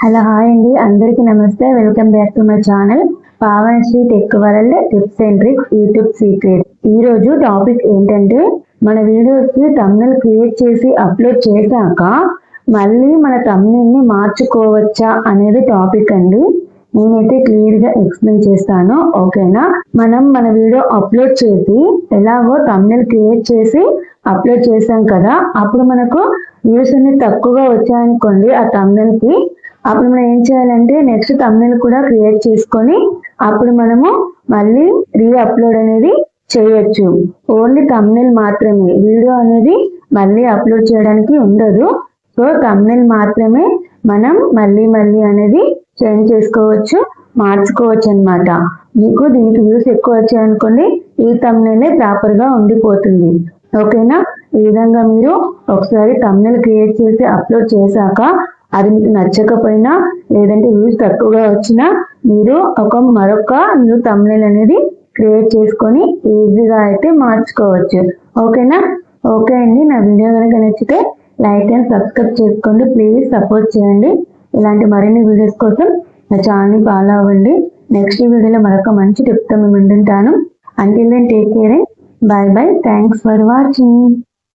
Hello hi అండి, అందరికీ నమస్తే. Welcome back to my channel Pavanasri tech world tips and tricks YouTube secret. ఈ రోజు టాపిక్ ఏంటంటే, మన వీడియోస్ కి థంబ్నెయిల్ క్రియేట్ చేసి అప్లోడ్ చేశాక మళ్ళీ మన థంబ్నెయిల్ ని మార్చుకోవచ్చా అనేది టాపిక్ అండి. నేనైతే క్లియర్ గా ఎక్స్ప్లెయిన్ చేస్తాను, ఓకేనా? మనం మన వీడియో అప్లోడ్ చేసి ఎలాగో థంబ్నెయిల్ క్రియేట్ చేసి అప్లోడ్ చేసాం కదా, అప్పుడు మనకు వ్యూస్ అన్ని తక్కువగా వచ్చాయనుకోండి ఆ థంబ్నెయిల్ కి, అప్పుడు మనం ఏం చేయాలంటే నెక్స్ట్ థంబ్నెయిల్ కూడా క్రియేట్ చేసుకొని అప్పుడు మనము మళ్ళీ రీ అప్లోడ్ అనేది చేయొచ్చు. ఓన్లీ థంబ్నెయిల్ మాత్రమే, వీడియో అనేది మళ్ళీ అప్లోడ్ చేయడానికి ఉండదు. సో థంబ్నెయిల్ మాత్రమే మనం మళ్ళీ అనేది చేంజ్ చేసుకోవచ్చు, మార్చుకోవచ్చు అన్నమాట. మీకు దీనికి వ్యూస్ ఎక్కువ వచ్చాయనుకోండి ఈ థంబ్నెయిల్ ప్రాపర్ గా ఉండిపోతుంది, ఓకేనా? ఈ విధంగా మీరు ఒకసారి థంబ్నెయిల్ క్రియేట్ చేసి అప్లోడ్ చేశాక అది మీకు నచ్చకపోయినా లేదంటే వ్యూస్ తక్కువగా వచ్చినా మీరు మరొక న్యూ థంబ్నెయిల్ అనేది క్రియేట్ చేసుకొని ఈజీగా అయితే మార్చుకోవచ్చు, ఓకేనా? ఓకే అండి, నా వీడియో కనుక నచ్చితే లైక్ అండ్ సబ్స్క్రైబ్ చేసుకోండి. ప్లీజ్ సపోర్ట్ చేయండి. ఇలాంటి మరిన్ని వీడియోస్ కోసం నా ఛానల్ని ఫాలో అవ్వండి. నెక్స్ట్ వీడియోలో మరొక మంచి టిప్తో మేము ముందుంటాను. Until then take care, bye bye, thanks for watching.